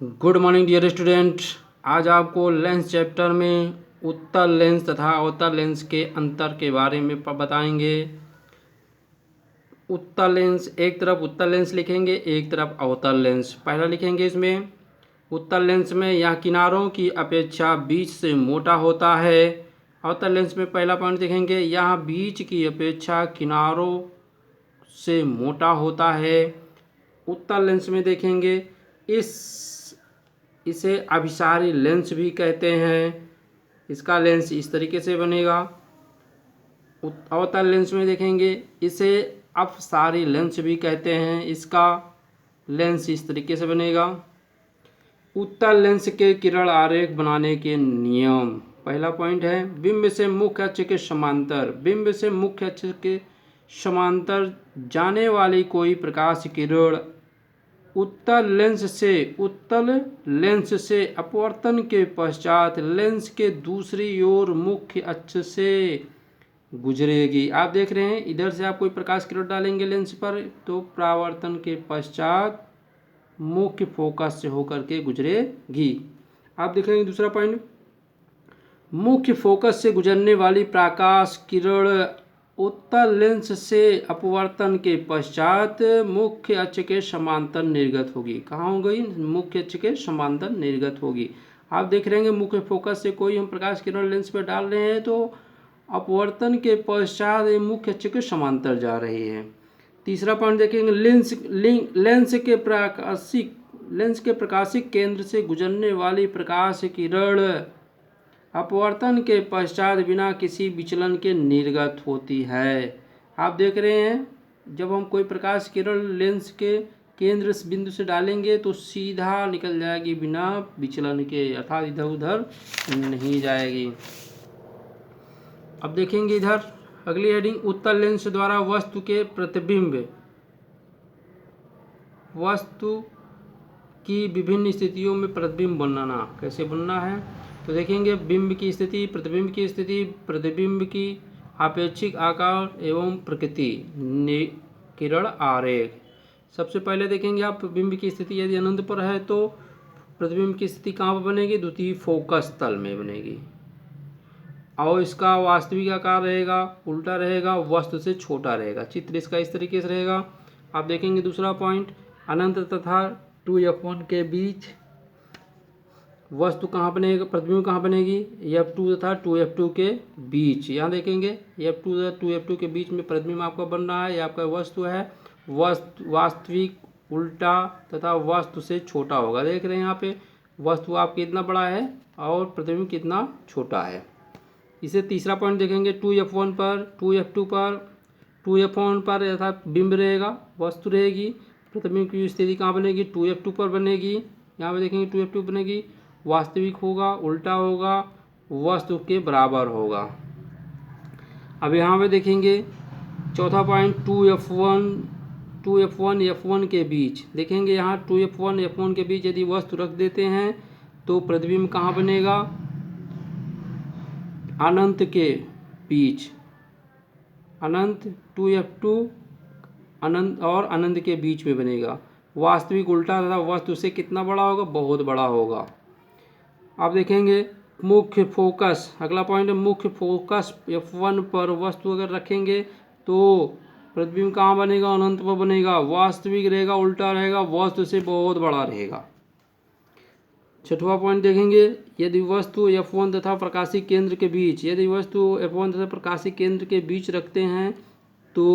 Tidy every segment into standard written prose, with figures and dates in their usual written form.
Good morning dear student. आज आपको lens chapter में उत्तल लेंस तथा अवतल लेंस के अंतर के बारे में बताएंगे। उत्तल लेंस, एक तरफ उत्तल लेंस लिखेंगे, एक तरफ अवतल लेंस। पहला लिखेंगे इसमें उत्तल लेंस में यह किनारों की अपेक्षा बीच से मोटा होता है। अवतल लेंस में पहला पॉइंट देखेंगे, यह बीच की अपेक्षा किनारों से मोटा होता है। उत्तल लेंस में देखेंगे इसे अभिसारी लेंस भी कहते हैं। इसका लेंस इस तरीके से बनेगा। अवतल लेंस में देखेंगे इसे अपसारी लेंस भी कहते हैं। इसका लेंस इस तरीके से बनेगा। उत्तल लेंस के किरण आरेख बनाने के नियम। पहला पॉइंट है, बिंब से मुख्य अक्ष के समांतर। बिंब से मुख्य अक्ष के समांतर जाने वाली कोई प्रकाश किरण उत्तल लेंस से अपवर्तन के पश्चात लेंस के दूसरी ओर मुख्य अक्ष से गुजरेगी। आप देख रहे हैं इधर से आप कोई प्रकाश किरण डालेंगे लेंस पर तो परावर्तन के पश्चात मुख्य फोकस से होकर के गुजरेगी। आप देख रहे हैं दूसरा पॉइंट, मुख्य फोकस से गुजरने वाली प्रकाश किरण उत्तल लेंस से अपवर्तन के पश्चात मुख्य अक्ष के समांतर निर्गत होगी। कहाँ हो गई? मुख्य अक्ष के समांतर निर्गत होगी। आप देख रहे हैं मुख्य फोकस से कोई हम प्रकाश किरण लेंस पर डाल रहे हैं तो अपवर्तन के पश्चात मुख्य अक्ष के समांतर जा रही है। तीसरा पॉइंट देखेंगे, लेंस के प्रकाशिक केंद्र से गुजरने वाली प्रकाश किरण अपवर्तन के पश्चात बिना किसी विचलन के निर्गत होती है। आप देख रहे हैं जब हम कोई प्रकाश किरण लेंस के केंद्र बिंदु से डालेंगे तो सीधा निकल जाएगी बिना विचलन के, अर्थात इधर उधर नहीं जाएगी। अब देखेंगे इधर अगली हेडिंग, उत्तल लेंस द्वारा वस्तु के प्रतिबिंब। वस्तु की विभिन्न स्थितियों में प्रतिबिंब बनाना। कैसे बनना है तो देखेंगे, बिंब की स्थिति, प्रतिबिंब की स्थिति, प्रतिबिंब की आपेक्षिक आकार एवं प्रकृति, किरण आरेख। सबसे पहले देखेंगे आप बिंब की स्थिति यदि अनंत पर है तो प्रतिबिंब की स्थिति कहाँ पर बनेगी? द्वितीय फोकस तल में बनेगी और इसका वास्तविक आकार रहेगा उल्टा रहेगा, वस्तु से छोटा रहेगा। चित्र इसका इस तरीके से रहेगा। आप देखेंगे दूसरा पॉइंट, अनंत तथा 2f1 के बीच वस्तु कहाँ बनेगा, प्रतिबिंब कहाँ बनेगी? f2 तथा 2f2 के बीच। यहाँ देखेंगे f2 तथा 2f2 के बीच में प्रतिबिंब आपका बन रहा है। ये आपका वस्तु है, वास्तविक उल्टा तथा वस्तु से छोटा होगा। देख रहे हैं यहाँ पे वस्तु आपकी कितना बड़ा है और प्रतिबिंब कितना छोटा है। इसे तीसरा पॉइंट देखेंगे, 2f1 पर 2f2 पर 2f1 पर अर्थात बिंब रहेगा, वस्तु रहेगी। प्रतिबिंब की स्थिति कहाँ बनेगी? 2f2 पर बनेगी। यहाँ पे देखेंगे 2f2 बनेगी, वास्तविक होगा, उल्टा होगा, वस्तु के बराबर होगा। अब यहाँ पे देखेंगे चौथा पॉइंट, 2f1 f1 के बीच। देखेंगे यहाँ 2f1 f1 के बीच यदि वस्तु रख देते हैं तो प्रतिबिंब कहाँ बनेगा? अनंत के बीच। अनंत 2f2 अनंत और अनंत के बीच में बनेगा। वास्तविक उल्टा तथा वस्तु से कितना बड़ा होगा? बहुत बड़ा होगा। आप देखेंगे मुख्य फोकस, अगला पॉइंट है मुख्य फोकस f1 पर वस्तु अगर रखेंगे तो प्रतिबिंब कहाँ बनेगा? अनंत पर बनेगा, वास्तविक रहेगा, उल्टा रहेगा, वस्तु से बहुत बड़ा रहेगा। छठवां पॉइंट देखेंगे, यदि वस्तु f1 तथा प्रकाशिक केंद्र के बीच, यदि वस्तु f1 तथा प्रकाशिक केंद्र के बीच रखते हैं तो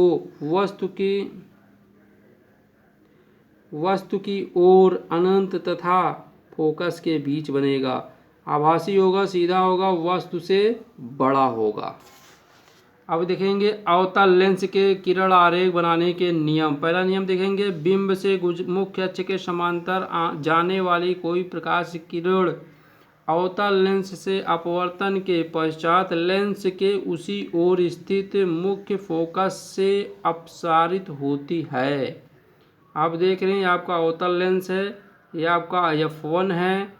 वस्तु की ओर अनंत तथा फोकस के बीच बनेगा। आभासी होगा, सीधा होगा, वस्तु से बड़ा होगा। अब देखेंगे अवतल लेंस के किरण आरेख बनाने के नियम। पहला नियम देखेंगे, बिंब से मुख्य अक्ष के समांतर जाने वाली कोई प्रकाश किरण अवतल लेंस से अपवर्तन के पश्चात लेंस के उसी ओर स्थित मुख्य फोकस से अपसारित होती है। आप देख रहे हैं आपका अवतल लेंस है, ये आपका f1 है।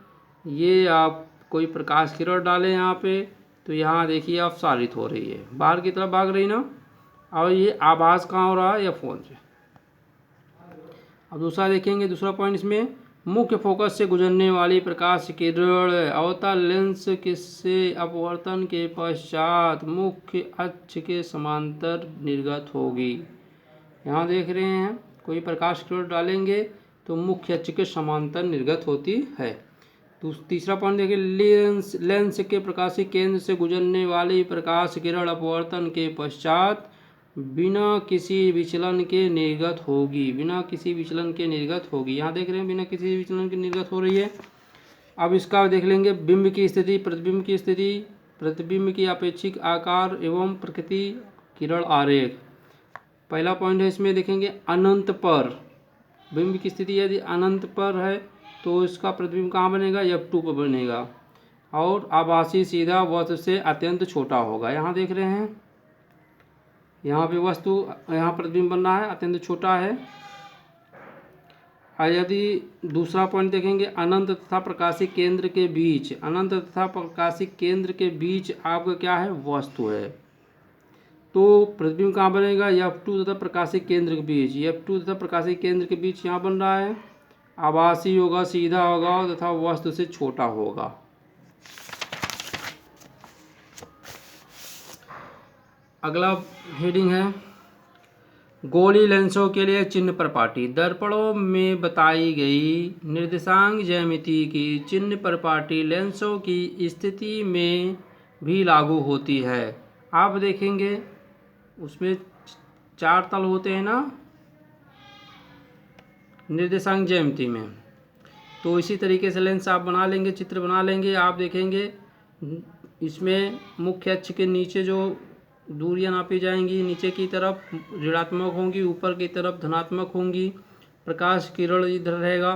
ये आप कोई प्रकाश किरण डालें यहाँ पे तो यहाँ देखिए अपसारित हो रही है, बाहर की तरफ भाग रही ना, और ये आभास कहाँ हो रहा है? f1 से। अब दूसरा देखेंगे, दूसरा पॉइंट इसमें मुख्य फोकस से गुजरने वाली प्रकाश किरण अवतल लेंस से अपवर्तन के पश्चात मुख्य अक्ष के समांतर निर्गत होगी। यहाँ देख रहे हैं, कोई प्रकाश किरण डालेंगे तो मुख्य अक्ष के समांतर निर्गत होती है। तो तीसरा पॉइंट देखिए, लेंस के प्रकाशीय केंद्र से गुजरने वाली प्रकाश किरण अपवर्तन के पश्चात बिना किसी विचलन के निर्गत होगी। बिना किसी विचलन के निर्गत होगी, यहाँ देख रहे हैं बिना किसी विचलन के निर्गत हो रही है। अब इसका देख लेंगे, बिंब की स्थिति, प्रतिबिंब की स्थिति, प्रतिबिंब की अपेक्षिक आकार एवं प्रकृति, किरण आरेख। पहला पॉइंट है इसमें देखेंगे, अनंत पर बिंब की स्थिति यदि अनंत पर है तो इसका प्रतिबिंब कहाँ बनेगा, F2 पर बनेगा और आभासी सीधा वस्तु से अत्यंत छोटा होगा। यहाँ देख रहे हैं, यहाँ पे वस्तु, यहाँ प्रतिबिंब बन रहा है, अत्यंत छोटा है। और यदि दूसरा पॉइंट देखेंगे, अनंत तथा प्रकाशीय केंद्र के बीच, अनंत तथा प्रकाशीय केंद्र के बीच आपका क्या है, वस्तु है, तो प्रतिबिंब कहाँ बनेगा, F2 तथा प्रकाशीय केंद्र के बीच। F2 तथा प्रकाशीय केंद्र के बीच यहाँ बन रहा है, आभासी होगा, सीधा होगा तथा वस्तु से छोटा होगा। अगला हेडिंग है, गोली लेंसों के लिए चिन्ह परिपाटी। दर्पणों में बताई गई निर्देशांक ज्यामिति की चिन्ह परिपाटी लेंसों की स्थिति में भी लागू होती है। आप देखेंगे उसमें 4 तल होते हैं ना निर्देशांक ज्यामिति में, तो इसी तरीके से लेंस आप बना लेंगे, चित्र बना लेंगे। आप देखेंगे इसमें मुख्य अक्ष के नीचे जो दूरियां नापी जाएंगी, नीचे की तरफ ऋणात्मक होंगी, ऊपर की तरफ धनात्मक होंगी। प्रकाश किरण इधर रहेगा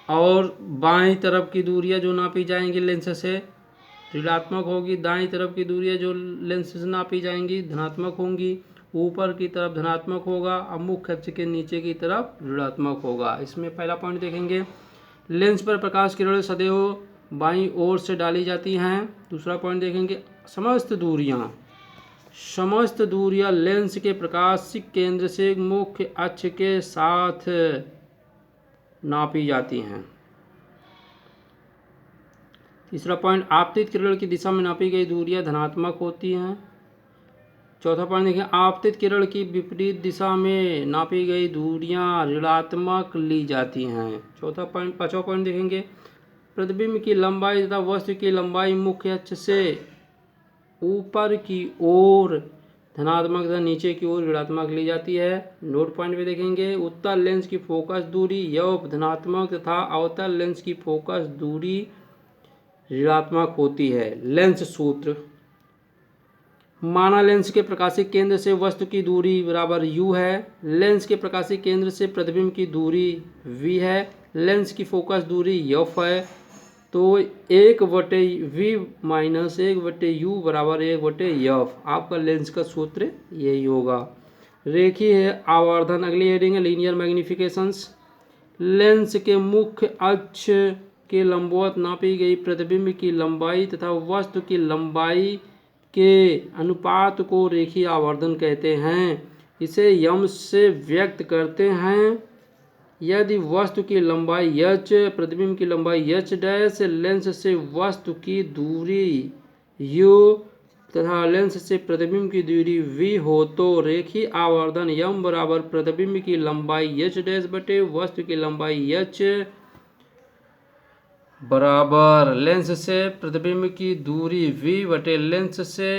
और बाईं तरफ की दूरियां जो नापी जाएंगी लेंस से ऋणात्मक होगी, दाईं तरफ की दूरियां जो लेंस से नापी जाएंगी धनात्मक होंगी, ऊपर की तरफ धनात्मक होगा और मुख्य अक्ष के नीचे की तरफ ऋणात्मक होगा। इसमें पहला पॉइंट देखेंगे, लेंस पर प्रकाश किरण सदैव बाईं ओर से डाली जाती हैं। दूसरा पॉइंट देखेंगे, समस्त दूरियां लेंस के प्रकाशिक केंद्र से मुख्य अक्ष के साथ नापी जाती हैं। तीसरा पॉइंट, आपतित किरण की दिशा में नापी गई दूरियां धनात्मक होती हैं। चौथा पॉइंट देखिए, आपतित किरण की विपरीत दिशा में नापी गई दूरियां ऋणात्मक ली जाती हैं। पांचवा पॉइंट देखेंगे, प्रतिबिंब की लंबाई तथा वस्तु की लंबाई मुख्य अक्ष से ऊपर की ओर धनात्मक तथा नीचे की ओर ऋणात्मक ली जाती है। नोट पॉइंट में देखेंगे, उत्तल लेंस की फोकस दूरी यव धनात्मक तथा अवतल लेंस की फोकस दूरी ऋणात्मक होती है। लेंस सूत्र, माना लेंस के प्रकाशीय केंद्र से वस्तु की दूरी बराबर u है। लेंस के प्रकाशीय केंद्र से प्रतिबिंब की दूरी v है। लेंस की फोकस दूरी f है। तो 1/v माइनस 1/u बराबर 1/f। आपका लेंस का सूत्र यही होगा। रेखीय आवर्धन, अगली हेडिंग है लीनियर मैग्निफिकेशंस। लेंस के मुख्य अक्ष के लंबवत नापी गई प्रतिबिंब की लंबाई तथा वस्तु की लंबाई के अनुपात को रेखीय आवर्धन कहते हैं। इसे यम से व्यक्त करते हैं। यदि वस्तु की लंबाई h, प्रतिबिंब की लंबाई h डैश, लेंस से वस्तु की दूरी u तथा लेंस से प्रतिबिंब की दूरी v हो तो रेखीय आवर्धन यम बराबर प्रतिबिंब की लंबाई h डैश बटे वस्तु की लंबाई h बराबर लेंस से प्रतिबिंब की दूरी v बटे लेंस से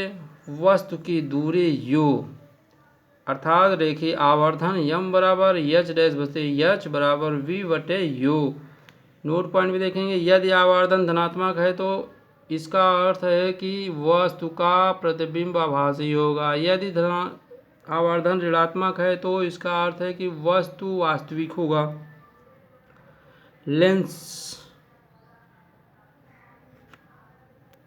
वस्तु की दूरी u, अर्थात रेखीय आवर्धन यम बराबर h डैश बटे h बराबर v बटे u। नोट पॉइंट भी देखेंगे, यदि आवर्धन धनात्मक है तो इसका अर्थ है कि वस्तु का प्रतिबिंब आभासी होगा। यदि आवर्धन ऋणात्मक है तो इसका अर्थ है कि वस्तु वास्तविक होगा। लेंस